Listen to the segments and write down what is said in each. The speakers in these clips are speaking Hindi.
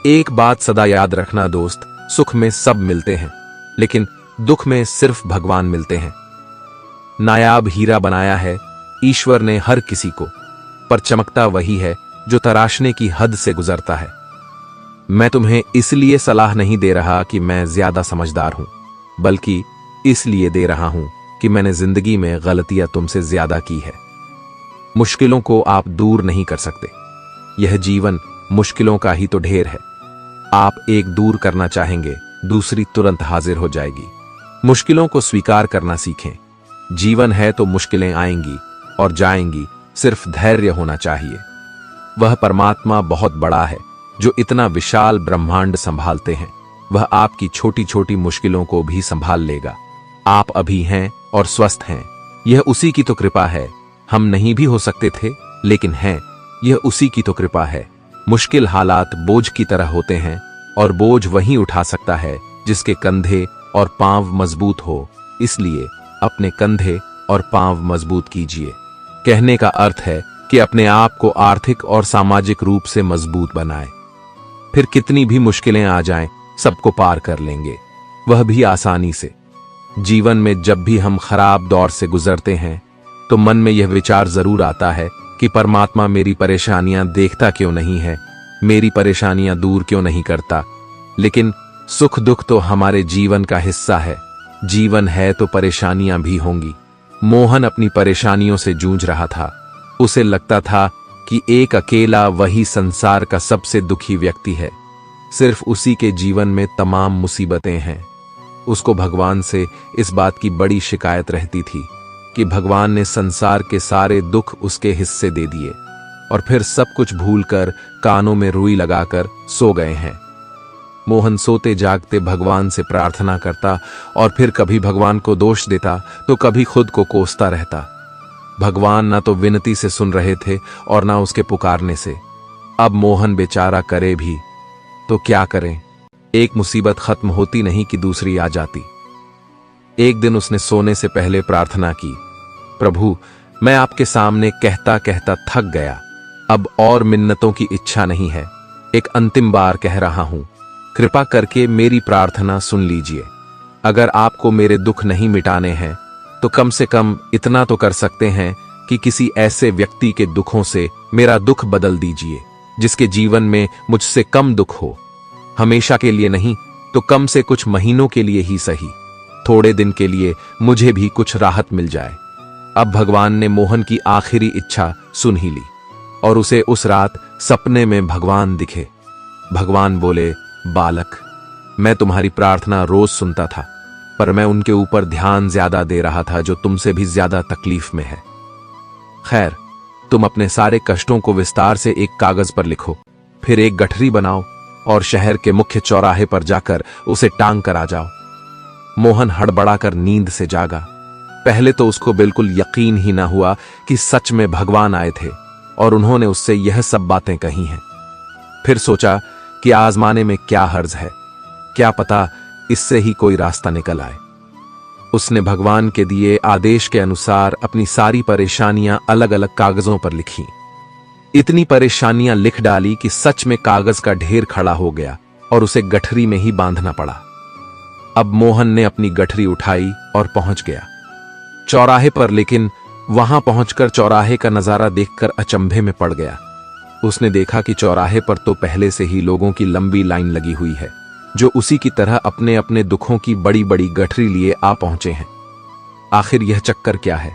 एक बात सदा याद रखना दोस्त, सुख में सब मिलते हैं, लेकिन दुख में सिर्फ भगवान मिलते हैं। नायाब हीरा बनाया है ईश्वर ने हर किसी को, पर चमकता वही है जो तराशने की हद से गुजरता है। मैं तुम्हें इसलिए सलाह नहीं दे रहा कि मैं ज्यादा समझदार हूं, बल्कि इसलिए दे रहा हूं कि मैंने जिंदगी में गलतियां तुमसे ज्यादा की है। मुश्किलों को आप दूर नहीं कर सकते, यह जीवन मुश्किलों का ही तो ढेर है। आप एक दूर करना चाहेंगे, दूसरी तुरंत हाजिर हो जाएगी। मुश्किलों को स्वीकार करना सीखें। जीवन है तो मुश्किलें आएंगी और जाएंगी, सिर्फ धैर्य होना चाहिए। वह परमात्मा बहुत बड़ा है जो इतना विशाल ब्रह्मांड संभालते हैं। वह आपकी छोटी छोटी मुश्किलों को भी संभाल लेगा। आप अभी हैं और स्वस्थ हैं, यह उसी की तो कृपा है। हम नहीं भी हो सकते थे, लेकिन हैं, यह उसी की तो कृपा है। मुश्किल हालात बोझ की तरह होते हैं, और बोझ वही उठा सकता है जिसके कंधे और पांव मजबूत हो। इसलिए अपने कंधे और पांव मजबूत कीजिए। कहने का अर्थ है कि अपने आप को आर्थिक और सामाजिक रूप से मजबूत बनाएं। फिर कितनी भी मुश्किलें आ जाएं, सबको पार कर लेंगे, वह भी आसानी से। जीवन में जब भी हम खराब दौर से गुजरते हैं तो मन में यह विचार जरूर आता है कि परमात्मा मेरी परेशानियां देखता क्यों नहीं है, मेरी परेशानियां दूर क्यों नहीं करता। लेकिन सुख दुख तो हमारे जीवन का हिस्सा है। जीवन है तो परेशानियां भी होंगी। मोहन अपनी परेशानियों से जूझ रहा था। उसे लगता था कि एक अकेला वही संसार का सबसे दुखी व्यक्ति है। सिर्फ उसी के जीवन में तमाम मुसीबतें हैं। उसको भगवान से इस बात की बड़ी शिकायत रहती थी कि भगवान ने संसार के सारे दुख उसके हिस्से दे दिए और फिर सब कुछ भूलकर कानों में रुई लगाकर सो गए हैं। मोहन सोते जागते भगवान से प्रार्थना करता और फिर कभी भगवान को दोष देता तो कभी खुद को कोसता रहता। भगवान ना तो विनती से सुन रहे थे और ना उसके पुकारने से। अब मोहन बेचारा करे भी तो क्या करें। एक मुसीबत खत्म होती नहीं कि दूसरी आ जाती। एक दिन उसने सोने से पहले प्रार्थना की, प्रभु, मैं आपके सामने कहता कहता थक गया। अब और मिन्नतों की इच्छा नहीं है। एक अंतिम बार कह रहा हूं, कृपा करके मेरी प्रार्थना सुन लीजिए। अगर आपको मेरे दुख नहीं मिटाने हैं तो कम से कम इतना तो कर सकते हैं कि किसी ऐसे व्यक्ति के दुखों से मेरा दुख बदल दीजिए जिसके जीवन में मुझसे कम दुख हो। हमेशा के लिए नहीं तो कम से कुछ महीनों के लिए ही सही, थोड़े दिन के लिए मुझे भी कुछ राहत मिल जाए। अब भगवान ने मोहन की आखिरी इच्छा सुन ही ली और उसे उस रात सपने में भगवान दिखे। भगवान बोले, बालक, मैं तुम्हारी प्रार्थना रोज सुनता था, पर मैं उनके ऊपर ध्यान ज्यादा दे रहा था जो तुमसे भी ज्यादा तकलीफ में है। खैर, तुम अपने सारे कष्टों को विस्तार से एक कागज पर लिखो, फिर एक गठरी बनाओ और शहर के मुख्य चौराहे पर जाकर उसे टांग कर आ जाओ। मोहन हड़बड़ाकर नींद से जागा। पहले तो उसको बिल्कुल यकीन ही ना हुआ कि सच में भगवान आए थे और उन्होंने उससे यह सब बातें कही हैं। फिर सोचा कि आजमाने में क्या हर्ज है, क्या पता इससे ही कोई रास्ता निकल आए। उसने भगवान के दिए आदेश के अनुसार अपनी सारी परेशानियां अलग अलग कागजों पर लिखी। इतनी परेशानियां लिख डाली कि सच में कागज का ढेर खड़ा हो गया और उसे गठरी में ही बांधना पड़ा। अब मोहन ने अपनी गठरी उठाई और पहुंच गया चौराहे पर, लेकिन वहां पहुंचकर चौराहे का नजारा देखकर अचंभे में पड़ गया। उसने देखा कि चौराहे पर तो पहले से ही लोगों की लंबी लाइन लगी हुई है, जो उसी की तरह अपने अपने दुखों की बड़ी बड़ी गठरी लिए आ पहुंचे हैं। आखिर यह चक्कर क्या है?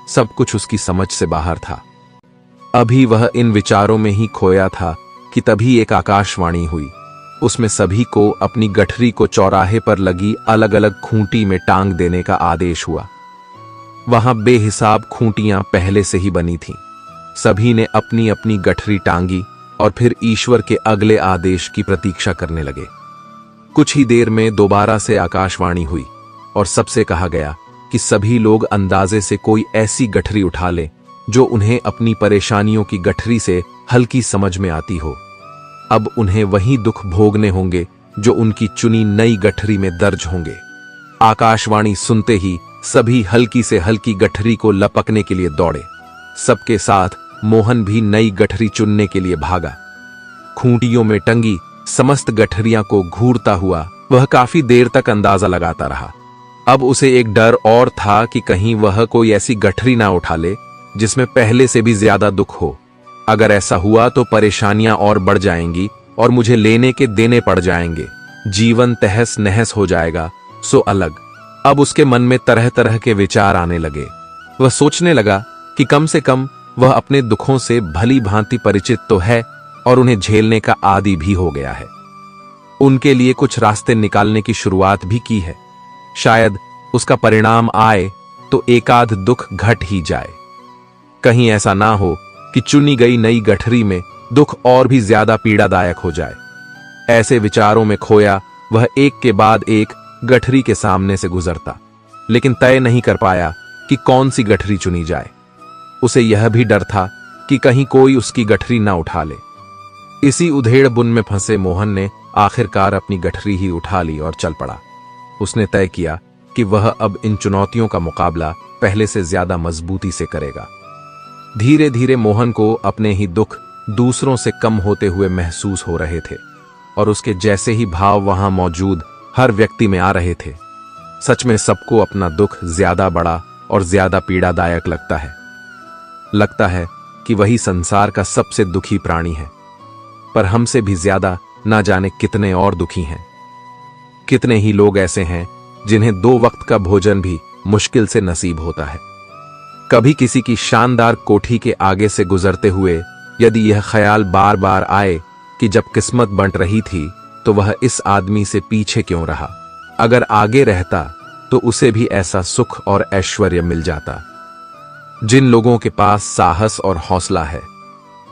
सब कुछ उसकी समझ से बाहर था। अभी वह इन विचारों में ही खोया था कि तभी एक आकाशवाणी हुई। उसमें सभी को अपनी गठरी को चौराहे पर लगी अलग अलग खूंटी में टांग देने का आदेश हुआ। वहां बेहिसाब खूंटियां पहले से ही बनी थीं। सभी ने अपनी अपनी गठरी टांगी और फिर ईश्वर के अगले आदेश की प्रतीक्षा करने लगे। कुछ ही देर में दोबारा से आकाशवाणी हुई और सबसे कहा गया कि सभी लोग अंदाजे से कोई ऐसी गठरी उठा लें जो उन्हें अपनी परेशानियों की गठरी से हल्की समझ में आती हो। अब उन्हें वही दुख भोगने होंगे जो उनकी चुनी नई गठरी में दर्ज होंगे। आकाशवाणी सुनते ही सभी हल्की से हल्की गठरी को लपकने के लिए दौड़े। सबके साथ मोहन भी नई गठरी चुनने के लिए भागा। खूंटियों में टंगी समस्त गठरियां को घूरता हुआ वह काफी देर तक अंदाजा लगाता रहा। अब उसे एक डर और था कि कहीं वह कोई ऐसी गठरी ना उठा ले जिसमें पहले से भी ज्यादा दुख हो। अगर ऐसा हुआ तो परेशानियां और बढ़ जाएंगी और मुझे लेने के देने पड़ जाएंगे, जीवन तहस नहस हो जाएगा। सो अलग। अब उसके मन में तरह तरह के विचार आने लगे। वह सोचने लगा कि कम से कम वह अपने दुखों से भली भांति परिचित तो है और उन्हें झेलने का आदी भी हो गया है। उनके लिए कुछ रास्ते निकालने की शुरुआत भी की है। शायद उसका परिणाम आए तो एकाध दुख घट ही जाए। कहीं ऐसा ना हो कि चुनी गई नई गठरी में दुख और भी ज्यादा पीड़ादायक हो जाए। ऐसे विचारों में खोया वह एक के बाद एक गठरी के सामने से गुजरता, लेकिन तय नहीं कर पाया कि कौन सी गठरी चुनी जाए। उसे यह भी डर था कि कहीं कोई उसकी गठरी ना उठा ले। इसी उधेड़ बुन में फंसे मोहन ने आखिरकार अपनी गठरी ही उठा ली और चल पड़ा। उसने तय किया कि वह अब इन चुनौतियों का मुकाबला पहले से ज्यादा मजबूती से करेगा। धीरे धीरे मोहन को अपने ही दुख दूसरों से कम होते हुए महसूस हो रहे थे और उसके जैसे ही भाव वहां मौजूद हर व्यक्ति में आ रहे थे। सच में सबको अपना दुख ज्यादा बड़ा और ज्यादा पीड़ादायक लगता है कि वही संसार का सबसे दुखी प्राणी है। पर हमसे भी ज्यादा ना जाने कितने और दुखी हैं। कितने ही लोग ऐसे हैं जिन्हें 2 वक्त का भोजन भी मुश्किल से नसीब होता है। कभी किसी की शानदार कोठी के आगे से गुजरते हुए यदि यह ख्याल बार बार आए कि जब किस्मत बंट रही थी तो वह इस आदमी से पीछे क्यों रहा, अगर आगे रहता तो उसे भी ऐसा सुख और ऐश्वर्य मिल जाता। जिन लोगों के पास साहस और हौसला है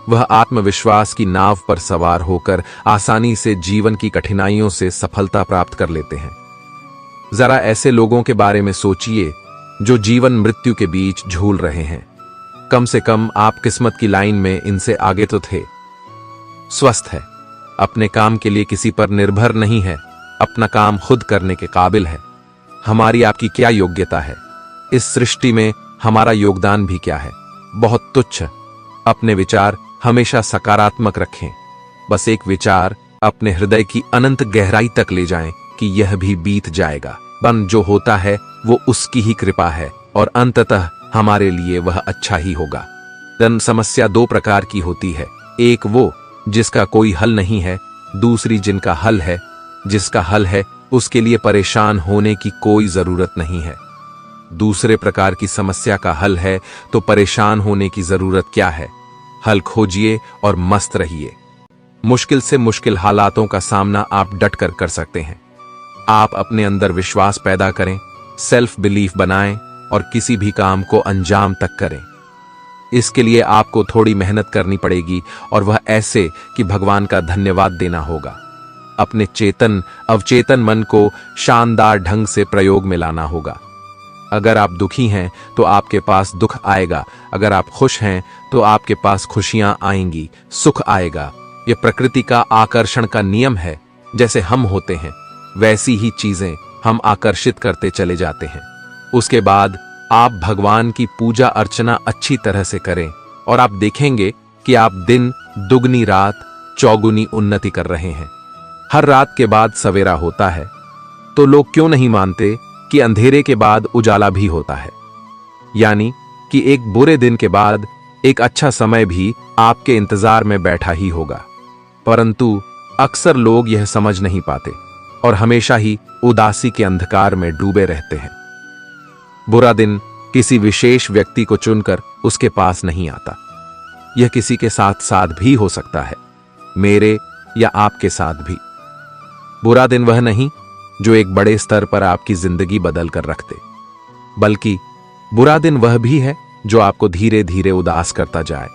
वह आत्मविश्वास की नाव पर सवार होकर आसानी से जीवन की कठिनाइयों से सफलता प्राप्त कर लेते हैं। जरा ऐसे लोगों के बारे में सोचिए जो जीवन मृत्यु के बीच झूल रहे हैं। कम से कम आप किस्मत की लाइन में इनसे आगे तो थे। स्वस्थ है, अपने काम के लिए किसी पर निर्भर नहीं है, अपना काम खुद करने के काबिल है। हमारी आपकी क्या योग्यता है? इस सृष्टि में हमारा योगदान भी क्या है? बहुत तुच्छ। अपने विचार हमेशा सकारात्मक रखें। बस एक विचार अपने हृदय की अनंत गहराई तक ले जाएं कि यह भी बीत जाएगा। बन जो होता है वो उसकी ही कृपा है और अंततः हमारे लिए वह अच्छा ही होगा। धन समस्या 2 प्रकार की होती है। एक वो जिसका कोई हल नहीं है, दूसरी जिनका हल है। जिसका हल है उसके लिए परेशान होने की कोई जरूरत नहीं है। दूसरे प्रकार की समस्या का हल है तो परेशान होने की जरूरत क्या है? हल खोजिए और मस्त रहिए। मुश्किल से मुश्किल हालातों का सामना आप डट कर कर सकते हैं। आप अपने अंदर विश्वास पैदा करें, सेल्फ बिलीफ बनाएं और किसी भी काम को अंजाम तक करें। इसके लिए आपको थोड़ी मेहनत करनी पड़ेगी और वह ऐसे कि भगवान का धन्यवाद देना होगा। अपने चेतन अवचेतन मन को शानदार ढंग से प्रयोग में लाना होगा। अगर आप दुखी हैं तो आपके पास दुख आएगा, अगर आप खुश हैं तो आपके पास खुशियां आएंगी, सुख आएगा। यह प्रकृति का आकर्षण का नियम है। जैसे हम होते हैं वैसी ही चीजें हम आकर्षित करते चले जाते हैं। उसके बाद आप भगवान की पूजा अर्चना अच्छी तरह से करें और आप देखेंगे कि आप दिन दुगनी रात चौगुनी उन्नति कर रहे हैं। हर रात के बाद सवेरा होता है, तो लोग क्यों नहीं मानते कि अंधेरे के बाद उजाला भी होता है? यानी कि एक बुरे दिन के बाद एक अच्छा समय भी आपके इंतजार में बैठा ही होगा। परंतु अक्सर लोग यह समझ नहीं पाते और हमेशा ही उदासी के अंधकार में डूबे रहते हैं। बुरा दिन किसी विशेष व्यक्ति को चुनकर उसके पास नहीं आता। यह किसी के साथ भी हो सकता है, मेरे या आपके साथ भी। बुरा दिन वह नहीं जो एक बड़े स्तर पर आपकी जिंदगी बदल कर रखते, बल्कि बुरा दिन वह भी है जो आपको धीरे धीरे उदास करता जाए।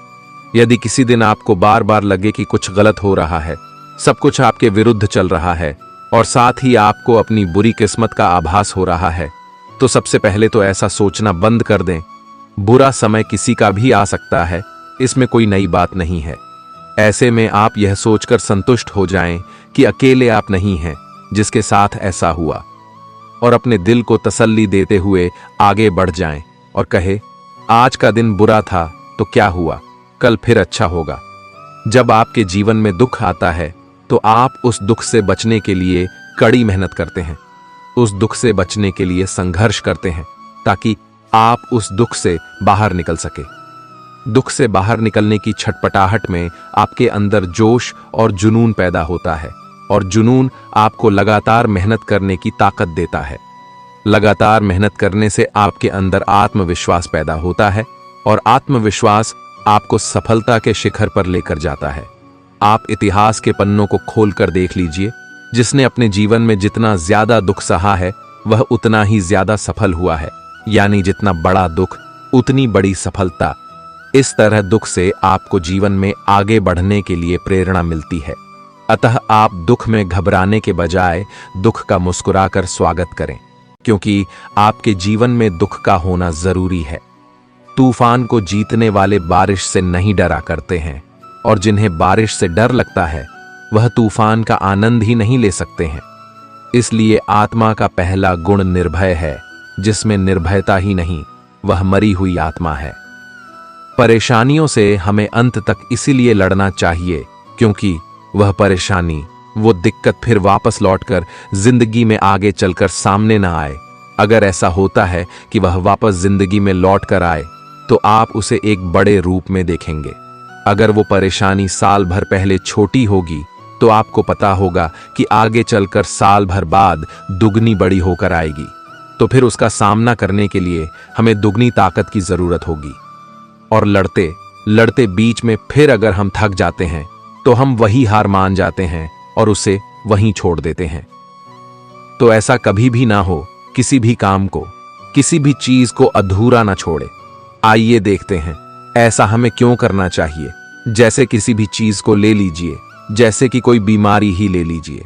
यदि किसी दिन आपको बार बार लगे कि कुछ गलत हो रहा है, सब कुछ आपके विरुद्ध चल रहा है और साथ ही आपको अपनी बुरी किस्मत का आभास हो रहा है, तो सबसे पहले तो ऐसा सोचना बंद कर दें। बुरा समय किसी का भी आ सकता है, इसमें कोई नई बात नहीं है। ऐसे में आप यह सोचकर संतुष्ट हो जाएं कि अकेले आप नहीं हैं जिसके साथ ऐसा हुआ, और अपने दिल को तसल्ली देते हुए आगे बढ़ जाएं और कहे, आज का दिन बुरा था तो क्या हुआ, कल फिर अच्छा होगा। जब आपके जीवन में दुख आता है तो आप उस दुख से बचने के लिए कड़ी मेहनत करते हैं, उस दुख से बचने के लिए संघर्ष करते हैं, ताकि आप उस दुख से बाहर निकल सके। दुख से बाहर निकलने की छटपटाहट में आपके अंदर जोश और जुनून पैदा होता है, और जुनून आपको लगातार मेहनत करने की ताकत देता है। लगातार मेहनत करने से आपके अंदर आत्मविश्वास पैदा होता है, और आत्मविश्वास आपको सफलता के शिखर पर लेकर जाता है। आप इतिहास के पन्नों को खोलकर देख लीजिए, जिसने अपने जीवन में जितना ज्यादा दुख सहा है वह उतना ही ज्यादा सफल हुआ है, यानी जितना बड़ा दुख उतनी बड़ी सफलता। इस तरह दुख से आपको जीवन में आगे बढ़ने के लिए प्रेरणा मिलती है। अतः आप दुख में घबराने के बजाय दुख का मुस्कुराकर स्वागत करें, क्योंकि आपके जीवन में दुख का होना जरूरी है। तूफान को जीतने वाले बारिश से नहीं डरा करते हैं, और जिन्हें बारिश से डर लगता है वह तूफान का आनंद ही नहीं ले सकते हैं। इसलिए आत्मा का पहला गुण निर्भय है, जिसमें निर्भयता ही नहीं, वह मरी हुई आत्मा है। परेशानियों से हमें अंत तक इसीलिए लड़ना चाहिए क्योंकि वह परेशानी, वो दिक्कत फिर वापस लौटकर जिंदगी में आगे चलकर सामने ना आए। अगर ऐसा होता है कि वह वापस जिंदगी में लौट कर आए, तो आप उसे एक बड़े रूप में देखेंगे। अगर वो परेशानी साल भर पहले छोटी होगी, तो आपको पता होगा कि आगे चलकर साल भर बाद दुगनी बड़ी होकर आएगी। तो फिर उसका सामना करने के लिए हमें दुगनी ताकत की जरूरत होगी। और लड़ते लड़ते बीच में फिर अगर हम थक जाते हैं, तो हम वही हार मान जाते हैं और उसे वहीं छोड़ देते हैं। तो ऐसा कभी भी ना हो, किसी भी काम को, किसी भी चीज को अधूरा ना छोड़े। आइए देखते हैं ऐसा हमें क्यों करना चाहिए। जैसे किसी भी चीज को ले लीजिए, जैसे कि कोई बीमारी ही ले लीजिए।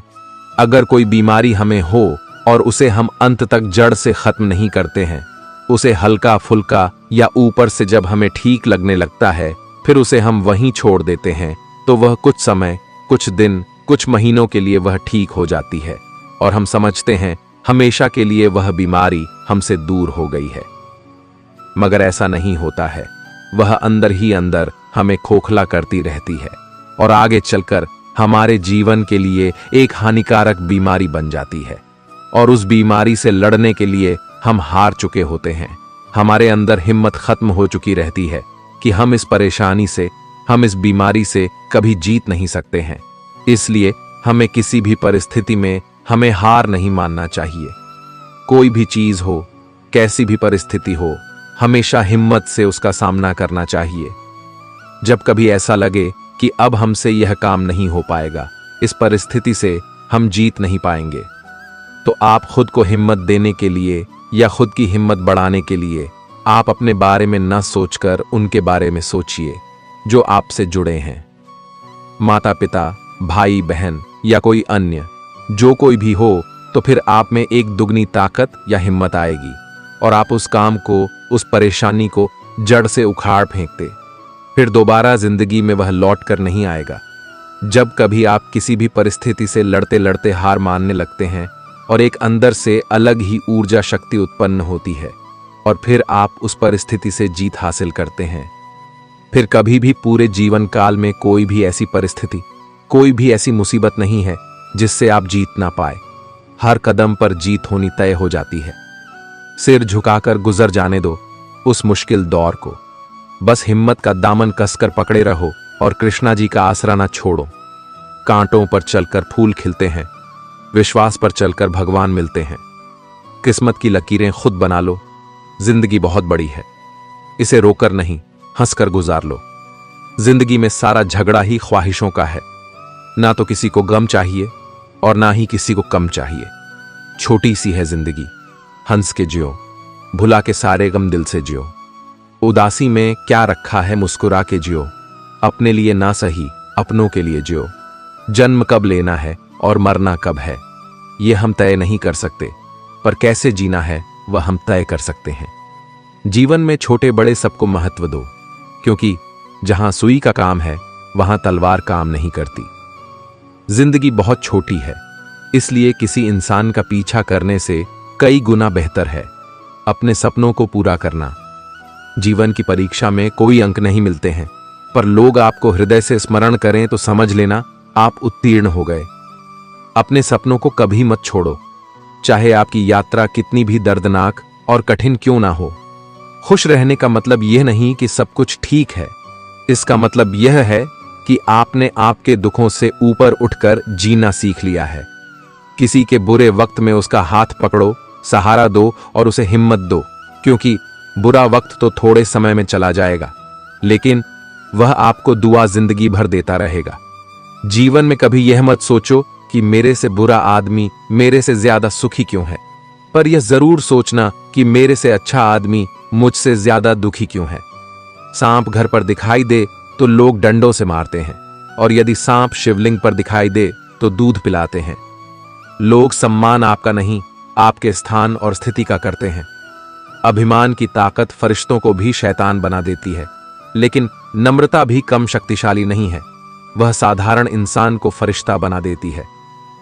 अगर कोई बीमारी हमें हो और उसे हम अंत तक जड़ से खत्म नहीं करते हैं, उसे हल्का फुल्का या ऊपर से जब हमें ठीक लगने लगता है फिर उसे हम वहीं छोड़ देते हैं, तो वह कुछ समय, कुछ दिन, कुछ महीनों के लिए वह ठीक हो जाती है और हम समझते हैं हमेशा के लिए वह बीमारी हमसे दूर हो गई है। मगर ऐसा नहीं होता है। वह अंदर ही अंदर हमें खोखला करती रहती है और आगे चलकर हमारे जीवन के लिए एक हानिकारक बीमारी बन जाती है। और उस बीमारी से लड़ने के लिए हम हार चुके होते हैं। हमारे अंदर हिम्मत खत्म हो चुकी रहती है कि हम इस परेशानी से, हम इस बीमारी से कभी जीत नहीं सकते हैं। इसलिए हमें किसी भी परिस्थिति में हमें हार नहीं मानना चाहिए। कोई भी चीज हो, कैसी भी परिस्थिति हो, हमेशा हिम्मत से उसका सामना करना चाहिए। जब कभी ऐसा लगे कि अब हमसे यह काम नहीं हो पाएगा, इस परिस्थिति से हम जीत नहीं पाएंगे, तो आप खुद को हिम्मत देने के लिए या खुद की हिम्मत बढ़ाने के लिए आप अपने बारे में न सोचकर उनके बारे में सोचिए जो आपसे जुड़े हैं। माता पिता, भाई बहन या कोई अन्य, जो कोई भी हो, तो फिर आप में एक दुगनी ताकत या हिम्मत आएगी और आप उस काम को, उस परेशानी को जड़ से उखाड़ फेंकते। फिर दोबारा जिंदगी में वह लौट कर नहीं आएगा। जब कभी आप किसी भी परिस्थिति से लड़ते लड़ते हार मानने लगते हैं और एक अंदर से अलग ही ऊर्जा शक्ति उत्पन्न होती है और फिर आप उस परिस्थिति से जीत हासिल करते हैं। फिर कभी भी पूरे जीवन काल में कोई भी ऐसी परिस्थिति, कोई भी ऐसी मुसीबत नहीं है जिससे आप जीत ना पाए। हर कदम पर जीत होनी तय हो जाती है। सिर झुकाकर गुजर जाने दो उस मुश्किल दौर को। बस हिम्मत का दामन कसकर पकड़े रहो और कृष्णा जी का आसरा ना छोड़ो। कांटों पर चलकर फूल खिलते हैं, विश्वास पर चलकर भगवान मिलते हैं। किस्मत की लकीरें खुद बना लो। जिंदगी बहुत बड़ी है, इसे रोकर नहीं, हंसकर गुजार लो। जिंदगी में सारा झगड़ा ही ख्वाहिशों का है। ना तो किसी को गम चाहिए और ना ही किसी को कम चाहिए। छोटी सी है जिंदगी, हंस के जियो, भुला के सारे गम दिल से जियो। उदासी में क्या रखा है, मुस्कुरा के जियो। अपने लिए ना सही, अपनों के लिए जियो। जन्म कब लेना है और मरना कब है, ये हम तय नहीं कर सकते, पर कैसे जीना है वह हम तय कर सकते हैं। जीवन में छोटे बड़े सबको महत्व दो, क्योंकि जहां सुई का काम है वहां तलवार काम नहीं करती। जिंदगी बहुत छोटी है, इसलिए किसी इंसान का पीछा करने से कई गुना बेहतर है अपने सपनों को पूरा करना। जीवन की परीक्षा में कोई अंक नहीं मिलते हैं, पर लोग आपको हृदय से स्मरण करें तो समझ लेना आप उत्तीर्ण हो गए। अपने सपनों को कभी मत छोड़ो, चाहे आपकी यात्रा कितनी भी दर्दनाक और कठिन क्यों ना हो। खुश रहने का मतलब यह नहीं कि सब कुछ ठीक है, इसका मतलब यह है कि आपने आपके दुखों से ऊपर उठकर जीना सीख लिया है। किसी के बुरे वक्त में उसका हाथ पकड़ो, सहारा दो और उसे हिम्मत दो, क्योंकि बुरा वक्त तो थोड़े समय में चला जाएगा, लेकिन वह आपको दुआ जिंदगी भर देता रहेगा। जीवन में कभी यह मत सोचो कि मेरे से बुरा आदमी मेरे से ज्यादा सुखी क्यों है, पर यह जरूर सोचना कि मेरे से अच्छा आदमी मुझसे ज्यादा दुखी क्यों है। सांप घर पर दिखाई दे तो लोग डंडों से मारते हैं, और यदि सांप शिवलिंग पर दिखाई दे तो दूध पिलाते हैं। लोग सम्मान आपका नहीं, आपके स्थान और स्थिति का करते हैं। अभिमान की ताकत फरिश्तों को भी शैतान बना देती है, लेकिन नम्रता भी कम शक्तिशाली नहीं है, वह साधारण इंसान को फरिश्ता बना देती है।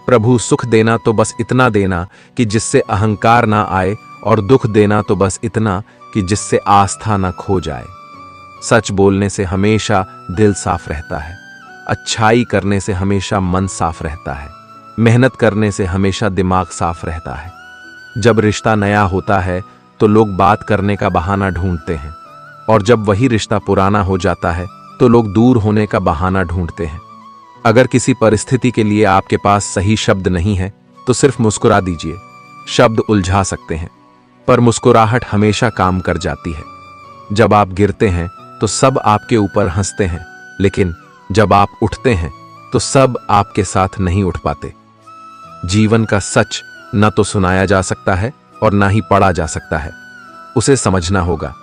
प्रभु, सुख देना तो बस इतना देना कि जिससे अहंकार ना आए, और दुख देना तो बस इतना कि जिससे आस्था ना खो जाए। सच बोलने से हमेशा दिल साफ रहता है, अच्छाई करने से हमेशा मन साफ रहता है, मेहनत करने से हमेशा दिमाग साफ रहता है। जब रिश्ता नया होता है तो लोग बात करने का बहाना ढूंढते हैं, और जब वही रिश्ता पुराना हो जाता है तो लोग दूर होने का बहाना ढूंढते हैं। अगर किसी परिस्थिति के लिए आपके पास सही शब्द नहीं है तो सिर्फ मुस्कुरा दीजिए। शब्द उलझा सकते हैं, पर मुस्कुराहट हमेशा काम कर जाती है। जब आप गिरते हैं तो सब आपके ऊपर हंसते हैं, लेकिन जब आप उठते हैं तो सब आपके साथ नहीं उठ पाते। जीवन का सच न तो सुनाया जा सकता है और ना ही पढ़ा जा सकता है, उसे समझना होगा।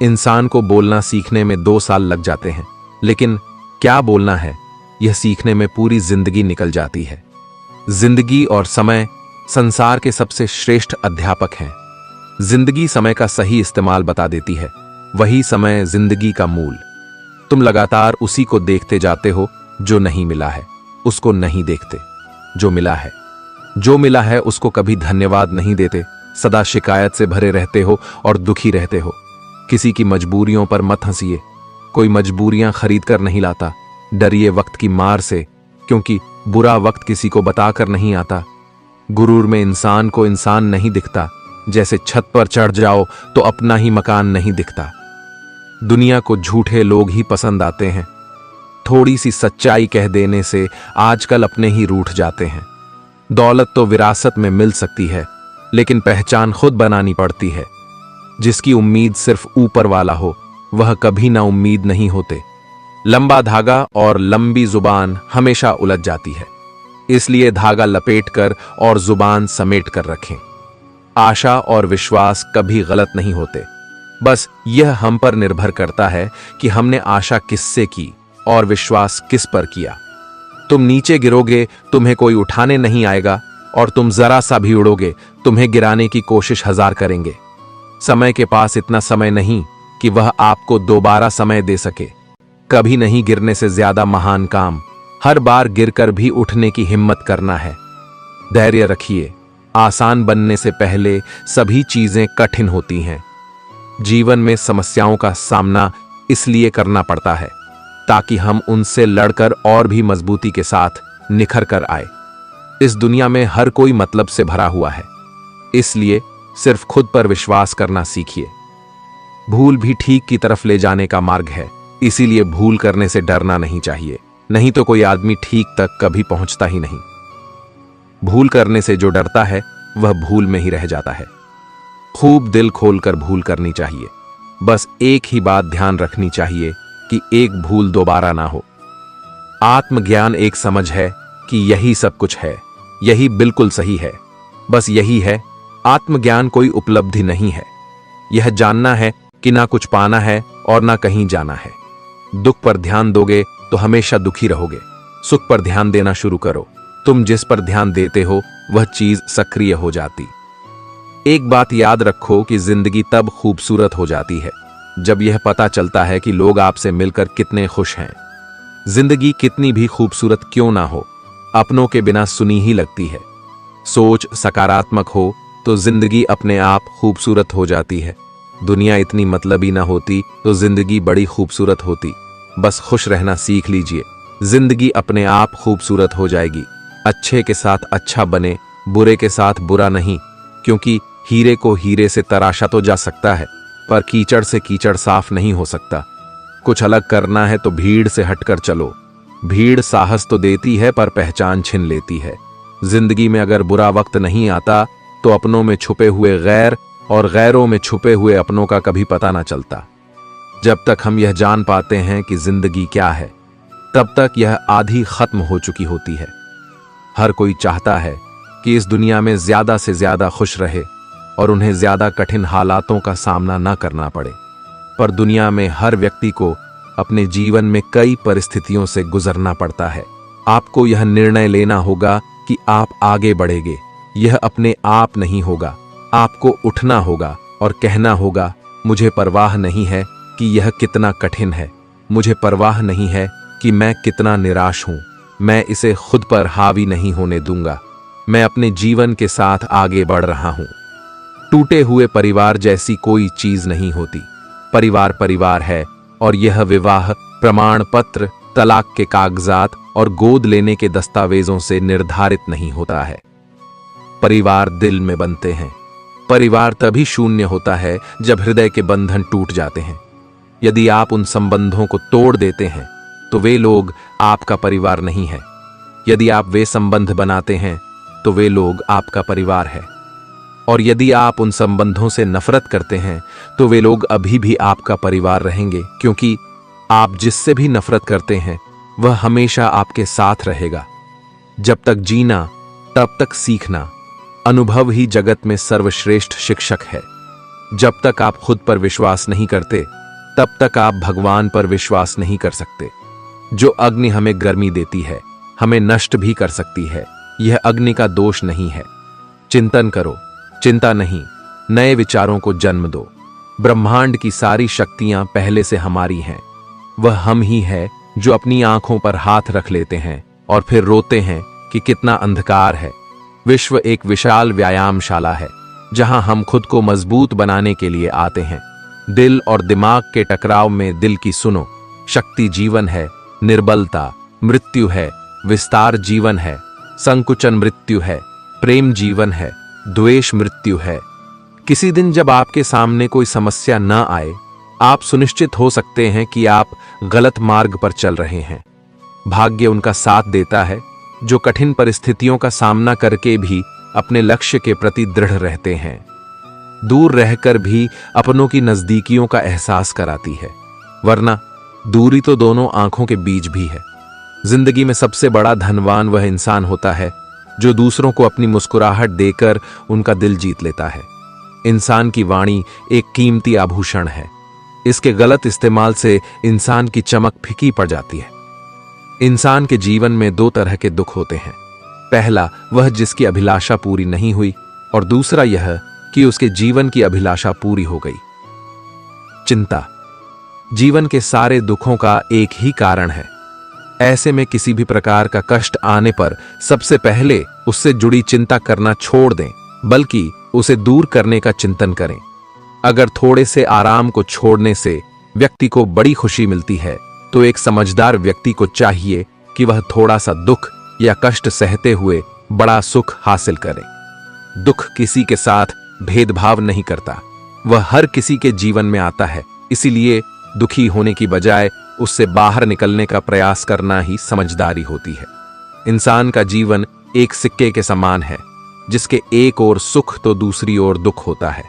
इंसान को बोलना सीखने में 2 साल लग जाते हैं, लेकिन क्या बोलना है यह सीखने में पूरी जिंदगी निकल जाती है। जिंदगी और समय संसार के सबसे श्रेष्ठ अध्यापक हैं। जिंदगी समय का सही इस्तेमाल बता देती है, वही समय जिंदगी का मूल। तुम लगातार उसी को देखते जाते हो जो नहीं मिला है, उसको नहीं देखते जो मिला है। जो मिला है उसको कभी धन्यवाद नहीं देते, सदा शिकायत से भरे रहते हो और दुखी रहते हो। किसी की मजबूरियों पर मत हंसिए, कोई मजबूरियां खरीद कर नहीं लाता। डरिए वक्त की मार से, क्योंकि बुरा वक्त किसी को बताकर नहीं आता। गुरूर में इंसान को इंसान नहीं दिखता, जैसे छत पर चढ़ जाओ तो अपना ही मकान नहीं दिखता। दुनिया को झूठे लोग ही पसंद आते हैं। थोड़ी सी सच्चाई कह देने से आजकल अपने ही रूठ जाते हैं। दौलत तो विरासत में मिल सकती है, लेकिन पहचान खुद बनानी पड़ती है। जिसकी उम्मीद सिर्फ ऊपर वाला हो, वह कभी ना उम्मीद नहीं होते। लंबा धागा और लंबी जुबान हमेशा उलझ जाती है, इसलिए धागा लपेटकर और जुबान समेट कर रखें। आशा और विश्वास कभी गलत नहीं होते, बस यह हम पर निर्भर करता है कि हमने आशा किससे की और विश्वास किस पर किया। तुम नीचे गिरोगे, तुम्हें कोई उठाने नहीं आएगा, और तुम जरा सा भी उड़ोगे, तुम्हें गिराने की कोशिश 1000 करेंगे। समय के पास इतना समय नहीं कि वह आपको दोबारा समय दे सके। कभी नहीं गिरने से ज्यादा महान काम हर बार गिरकर भी उठने की हिम्मत करना है। धैर्य रखिए, आसान बनने से पहले सभी चीजें कठिन होती हैं। जीवन में समस्याओं का सामना इसलिए करना पड़ता है ताकि हम उनसे लड़कर और भी मजबूती के साथ निखर कर आए। इस दुनिया में हर कोई मतलब से भरा हुआ है, इसलिए सिर्फ खुद पर विश्वास करना सीखिए। भूल भी ठीक की तरफ ले जाने का मार्ग है, इसीलिए भूल करने से डरना नहीं चाहिए, नहीं तो कोई आदमी ठीक तक कभी पहुंचता ही नहीं। भूल करने से जो डरता है वह भूल में ही रह जाता है। खूब दिल खोलकर भूल करनी चाहिए। बस एक ही बात ध्यान रखनी चाहिए कि एक भूल दोबारा ना हो। आत्मज्ञान एक समझ है कि यही सब कुछ है, यही बिल्कुल सही है, बस यही है। आत्मज्ञान कोई उपलब्धि नहीं है। यह जानना है कि ना कुछ पाना है और ना कहीं जाना है। दुख पर ध्यान दोगे तो हमेशा दुखी रहोगे। सुख पर ध्यान देना शुरू करो, तुम जिस पर ध्यान देते हो वह चीज सक्रिय हो जाती। एक बात याद रखो कि जिंदगी तब खूबसूरत हो जाती है जब यह पता चलता है कि लोग आपसे मिलकर कितने खुश हैं। जिंदगी कितनी भी खूबसूरत क्यों ना हो, अपनों के बिना सुनी ही लगती है। सोच सकारात्मक हो तो जिंदगी अपने आप खूबसूरत हो जाती है। दुनिया इतनी मतलबी ना होती तो जिंदगी बड़ी खूबसूरत होती। बस खुश रहना सीख लीजिए, जिंदगी अपने आप खूबसूरत हो जाएगी। अच्छे के साथ अच्छा बने, बुरे के साथ बुरा नहीं, क्योंकि हीरे को हीरे से तराशा तो जा सकता है, पर कीचड़ से कीचड़ साफ नहीं हो सकता। कुछ अलग करना है तो भीड़ से हटकर चलो। भीड़ साहस तो देती है पर पहचान छीन लेती है। जिंदगी में अगर बुरा वक्त नहीं आता तो अपनों में छुपे हुए गैर और गैरों में छुपे हुए अपनों का कभी पता ना चलता। जब तक हम यह जान पाते हैं कि जिंदगी क्या है, तब तक यह आधी खत्म हो चुकी होती है। हर कोई चाहता है कि इस दुनिया में ज्यादा से ज्यादा खुश रहे और उन्हें ज्यादा कठिन हालातों का सामना न करना पड़े, पर दुनिया में हर व्यक्ति को अपने जीवन में कई परिस्थितियों से गुजरना पड़ता है। आपको यह निर्णय लेना होगा कि आप आगे बढ़ेंगे। यह अपने आप नहीं होगा, आपको उठना होगा और कहना होगा, मुझे परवाह नहीं है कि यह कितना कठिन है, मुझे परवाह नहीं है कि मैं कितना निराश हूं, मैं इसे खुद पर हावी नहीं होने दूंगा। मैं अपने जीवन के साथ आगे बढ़ रहा हूं। टूटे हुए परिवार जैसी कोई चीज नहीं होती। परिवार परिवार है और यह विवाह प्रमाण पत्र, तलाक के कागजात और गोद लेने के दस्तावेजों से निर्धारित नहीं होता है। परिवार दिल में बनते हैं। परिवार तभी शून्य होता है जब हृदय के बंधन टूट जाते हैं। यदि आप उन संबंधों को तोड़ देते हैं तो वे लोग आपका परिवार नहीं है। यदि आप वे संबंध बनाते हैं तो वे लोग आपका परिवार है। और यदि आप उन संबंधों से नफरत करते हैं तो वे लोग अभी भी आपका परिवार रहेंगे, क्योंकि आप जिससे भी नफरत करते हैं वह हमेशा आपके साथ रहेगा। जब तक जीना तब तक सीखना। अनुभव ही जगत में सर्वश्रेष्ठ शिक्षक है। जब तक आप खुद पर विश्वास नहीं करते तब तक आप भगवान पर विश्वास नहीं कर सकते। जो अग्नि हमें गर्मी देती है, हमें नष्ट भी कर सकती है। यह अग्नि का दोष नहीं है। चिंतन करो, चिंता नहीं, नए विचारों को जन्म दो। ब्रह्मांड की सारी शक्तियां पहले से हमारी हैं। वह हम ही है जो अपनी आंखों पर हाथ रख लेते हैं और फिर रोते हैं कि कितना अंधकार है। विश्व एक विशाल व्यायामशाला है जहां हम खुद को मजबूत बनाने के लिए आते हैं। दिल और दिमाग के टकराव में दिल की सुनो। शक्ति जीवन है, निर्बलता मृत्यु है, विस्तार जीवन है, संकुचन मृत्यु है, प्रेम जीवन है, द्वेष मृत्यु है। किसी दिन जब आपके सामने कोई समस्या न आए, आप सुनिश्चित हो सकते हैं कि आप गलत मार्ग पर चल रहे हैं। भाग्य उनका साथ देता है जो कठिन परिस्थितियों का सामना करके भी अपने लक्ष्य के प्रति दृढ़ रहते हैं। दूर रहकर भी अपनों की नजदीकियों का एहसास कराती है, वरना दूरी तो दोनों आंखों के बीच भी है। जिंदगी में सबसे बड़ा धनवान वह इंसान होता है जो दूसरों को अपनी मुस्कुराहट देकर उनका दिल जीत लेता है। इंसान की वाणी एक कीमती आभूषण है। इसके गलत इस्तेमाल से इंसान की चमक फीकी पड़ जाती है। इंसान के जीवन में दो तरह के दुख होते हैं। पहला वह जिसकी अभिलाषा पूरी नहीं हुई, और दूसरा यह कि उसके जीवन की अभिलाषा पूरी हो गई। चिंता जीवन के सारे दुखों का एक ही कारण है। ऐसे में किसी भी प्रकार का कष्ट आने पर सबसे पहले उससे जुड़ी चिंता करना छोड़ दें, बल्कि उसे दूर करने का चिंतन करें। अगर थोड़े से आराम को छोड़ने से व्यक्ति को बड़ी खुशी मिलती है, तो एक समझदार व्यक्ति को चाहिए कि वह थोड़ा सा दुख या कष्ट सहते हुए बड़ा सुख हासिल करे। दुख किसी के साथ भेदभाव नहीं करता, वह हर किसी के जीवन में आता है। इसीलिए दुखी होने की बजाय उससे बाहर निकलने का प्रयास करना ही समझदारी होती है। इंसान का जीवन एक सिक्के के समान है, जिसके एक ओर सुख तो दूसरी ओर दुख होता है।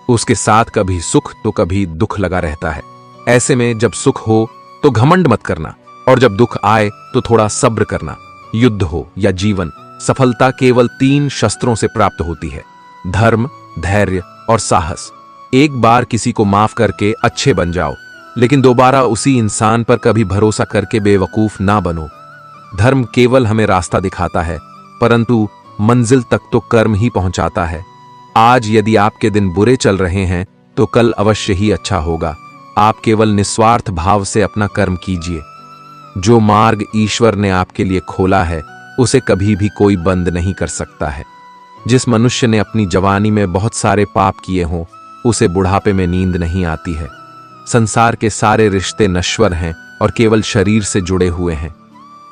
उसके साथ कभी सुख तो कभी दुख लगा रहता है। ऐसे में जब सुख हो तो घमंड मत करना, और जब दुख आए तो थोड़ा सब्र करना। युद्ध हो या जीवन, सफलता केवल 3 शस्त्रों से प्राप्त होती है: धर्म, धैर्य और साहस। एक बार किसी को माफ करके अच्छे बन जाओ, लेकिन दोबारा उसी इंसान पर कभी भरोसा करके बेवकूफ ना बनो। धर्म केवल हमें रास्ता दिखाता है, परंतु मंजिल तक तो कर्म ही पहुंचाता है। आज यदि आपके दिन बुरे चल रहे हैं तो कल अवश्य ही अच्छा होगा। आप केवल निस्वार्थ भाव से अपना कर्म कीजिए। जो मार्ग ईश्वर ने आपके लिए खोला है उसे कभी भी कोई बंद नहीं कर सकता है। जिस मनुष्य ने अपनी जवानी में बहुत सारे पाप किए हों, उसे बुढ़ापे में नींद नहीं आती है। संसार के सारे रिश्ते नश्वर हैं और केवल शरीर से जुड़े हुए हैं।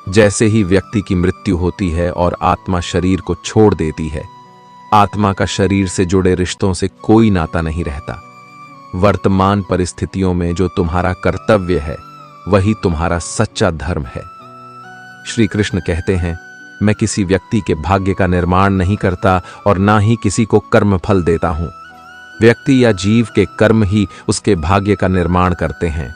जैसे ही व्यक्ति की मृत्यु होती है और आत्मा शरीर को छोड़ देती है, आत्मा का शरीर से जुड़े रिश्तों से कोई नाता नहीं रहता। वर्तमान परिस्थितियों में जो तुम्हारा कर्तव्य है वही तुम्हारा सच्चा धर्म है। श्री कृष्ण कहते हैं, मैं किसी व्यक्ति के भाग्य का निर्माण नहीं करता और ना ही किसी को कर्म फल देता हूं। व्यक्ति या जीव के कर्म ही उसके भाग्य का निर्माण करते हैं।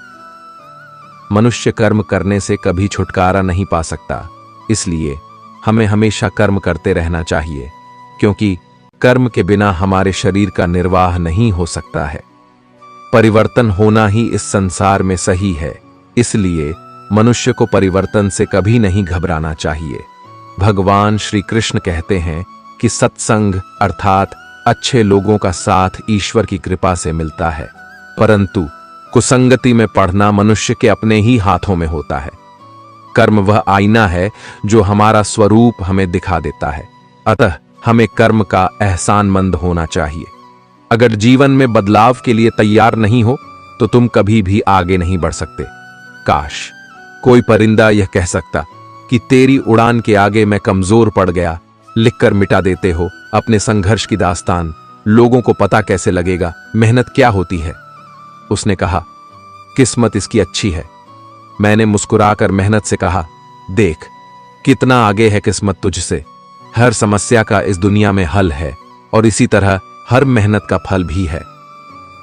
मनुष्य कर्म करने से कभी छुटकारा नहीं पा सकता, इसलिए हमें हमेशा कर्म करते रहना चाहिए, क्योंकि कर्म के बिना हमारे शरीर का निर्वाह नहीं हो सकता है। परिवर्तन होना ही इस संसार में सही है, इसलिए मनुष्य को परिवर्तन से कभी नहीं घबराना चाहिए। भगवान श्री कृष्ण कहते हैं कि सत्संग अर्थात अच्छे लोगों का साथ ईश्वर की कृपा से मिलता है, परंतु कुसंगति में पढ़ना मनुष्य के अपने ही हाथों में होता है। कर्म वह आईना है जो हमारा स्वरूप हमें दिखा देता है, अतः हमें कर्म का एहसानमंद होना चाहिए। अगर जीवन में बदलाव के लिए तैयार नहीं हो तो तुम कभी भी आगे नहीं बढ़ सकते। काश कोई परिंदा यह कह सकता कि तेरी उड़ान के आगे मैं कमजोर पड़ गया, लिखकर मिटा देते हो अपने संघर्ष की दास्तान, लोगों को पता कैसे लगेगा मेहनत क्या होती है। उसने कहा, किस्मत इसकी अच्छी है। मैंने मुस्कुराकर मेहनत से कहा, देख कितना आगे है किस्मत तुझसे। हर समस्या का इस दुनिया में हल है और इसी तरह हर मेहनत का फल भी है।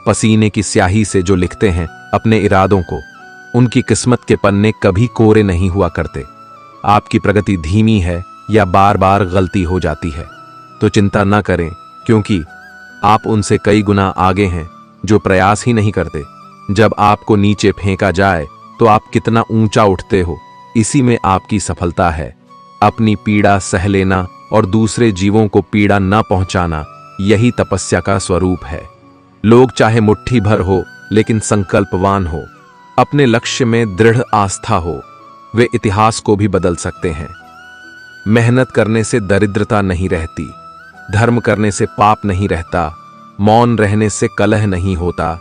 पसीने की स्याही से जो लिखते हैं अपने इरादों को, उनकी किस्मत के पन्ने कभी कोरे नहीं हुआ करते। आपकी प्रगति धीमी है या बार बार गलती हो जाती है तो चिंता न करें, क्योंकि आप उनसे कई गुना आगे हैं जो प्रयास ही नहीं करते। जब आपको नीचे फेंका जाए तो आप कितना ऊंचा उठते हो, इसी में आपकी सफलता है। अपनी पीड़ा सह लेना और दूसरे जीवों को पीड़ा न पहुंचाना, यही तपस्या का स्वरूप है। लोग चाहे मुट्ठी भर हो लेकिन संकल्पवान हो, अपने लक्ष्य में दृढ़ आस्था हो, वे इतिहास को भी बदल सकते हैं। मेहनत करने से दरिद्रता नहीं रहती, धर्म करने से पाप नहीं रहता, मौन रहने से कलह नहीं होता।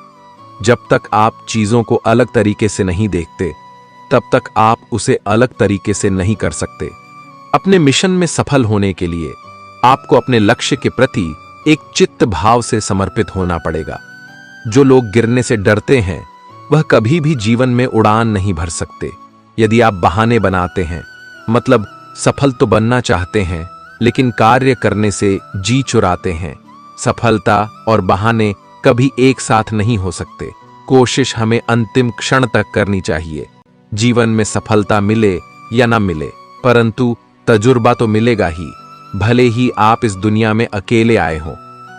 जब तक आप चीजों को अलग तरीके से नहीं देखते, तब तक आप उसे अलग तरीके से नहीं कर सकते। अपने मिशन में सफल होने के लिए आपको अपने लक्ष्य के प्रति एक चित्त भाव से समर्पित होना पड़ेगा। जो लोग गिरने से डरते हैं वह कभी भी जीवन में उड़ान नहीं भर सकते। यदि आप बहाने बनाते हैं, मतलब सफल तो बनना चाहते हैं लेकिन कार्य करने से जी चुराते हैं, सफलता और बहाने कभी एक साथ नहीं हो सकते। कोशिश हमें अंतिम क्षण तक करनी चाहिए। जीवन में सफलता मिले या ना मिले, परंतु तजुर्बा तो मिलेगा ही। भले ही आप इस दुनिया में अकेले आए हों,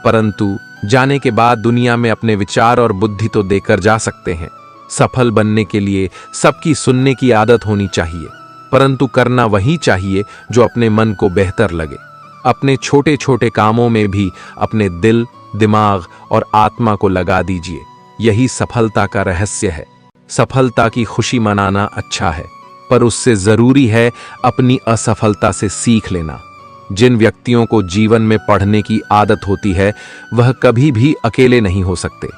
परंतु जाने के बाद दुनिया में अपने विचार और बुद्धि तो देकर जा सकते हैं। सफल बनने के लिए सबकी सुनने की आदत होनी चाहिए, परंतु करना वही चाहिए जो अपने मन को बेहतर लगे। अपने छोटे छोटे कामों में भी अपने दिल, दिमाग और आत्मा को लगा दीजिए, यही सफलता का रहस्य है। सफलता की खुशी मनाना अच्छा है, पर उससे जरूरी है अपनी असफलता से सीख लेना। जिन व्यक्तियों को जीवन में पढ़ने की आदत होती है वह कभी भी अकेले नहीं हो सकते।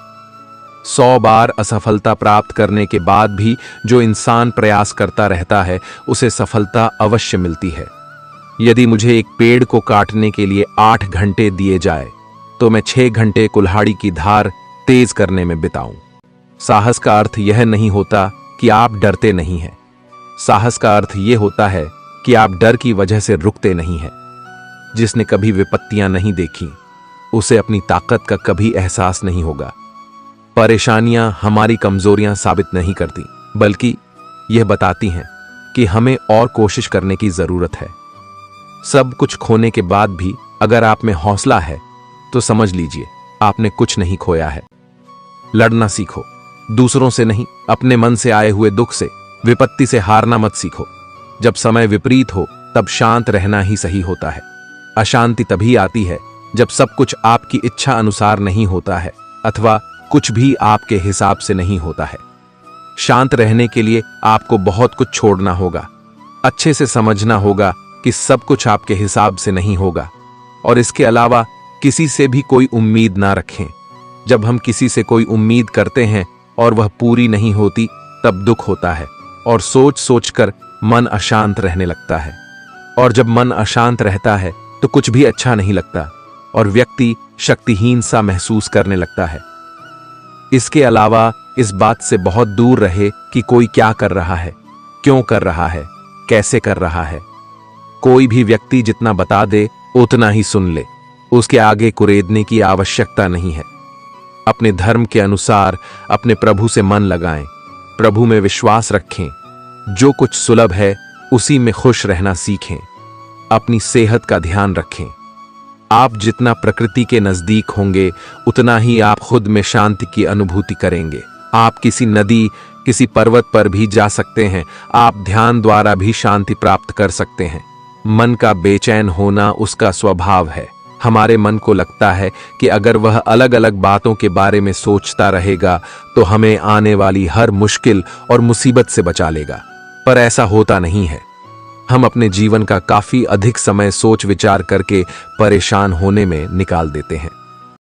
100 बार असफलता प्राप्त करने के बाद भी जो इंसान प्रयास करता रहता है उसे सफलता अवश्य मिलती है। यदि मुझे एक पेड़ को काटने के लिए 8 घंटे दिए जाए तो मैं 6 घंटे कुल्हाड़ी की धार तेज करने में बिताऊं। साहस का अर्थ यह नहीं होता कि आप डरते नहीं हैं। साहस का अर्थ यह होता है कि आप डर की वजह से रुकते नहीं हैं। जिसने कभी विपत्तियां नहीं देखी उसे अपनी ताकत का कभी एहसास नहीं होगा। परेशानियां हमारी कमजोरियां साबित नहीं करती, बल्कि यह बताती हैं कि हमें और कोशिश करने की जरूरत है। सब कुछ खोने के बाद भी अगर आप में हौसला है तो समझ लीजिए आपने कुछ नहीं खोया है। लड़ना सीखो, दूसरों से नहीं, अपने मन से आए हुए दुख से, विपत्ति से हारना मत सीखो। जब समय विपरीत हो तब शांत रहना ही सही होता है। अशांति तभी आती है जब सब कुछ आपकी इच्छा अनुसार नहीं होता है अथवा कुछ भी आपके हिसाब से नहीं होता है। शांत रहने के लिए आपको बहुत कुछ छोड़ना होगा। अच्छे से समझना होगा कि सब कुछ आपके हिसाब से नहीं होगा, और इसके अलावा किसी से भी कोई उम्मीद ना रखें। जब हम किसी से कोई उम्मीद करते हैं और वह पूरी नहीं होती तब दुख होता है, और सोच सोचकर मन अशांत रहने लगता है, और जब मन अशांत रहता है तो कुछ भी अच्छा नहीं लगता और व्यक्ति शक्तिहीन सा महसूस करने लगता है। इसके अलावा इस बात से बहुत दूर रहे कि कोई क्या कर रहा है, क्यों कर रहा है, कैसे कर रहा है। कोई भी व्यक्ति जितना बता दे उतना ही सुन ले, उसके आगे कुरेदने की आवश्यकता नहीं है। अपने धर्म के अनुसार अपने प्रभु से मन लगाएं, प्रभु में विश्वास रखें, जो कुछ सुलभ है उसी में खुश रहना सीखें, अपनी सेहत का ध्यान रखें। आप जितना प्रकृति के नजदीक होंगे उतना ही आप खुद में शांति की अनुभूति करेंगे। आप किसी नदी, किसी पर्वत पर भी जा सकते हैं, आप ध्यान द्वारा भी शांति प्राप्त कर सकते हैं। मन का बेचैन होना उसका स्वभाव है। हमारे मन को लगता है कि अगर वह अलग अलग बातों के बारे में सोचता रहेगा तो हमें आने वाली हर मुश्किल और मुसीबत से बचा लेगा, पर ऐसा होता नहीं है। हम अपने जीवन का काफी अधिक समय सोच विचार करके परेशान होने में निकाल देते हैं।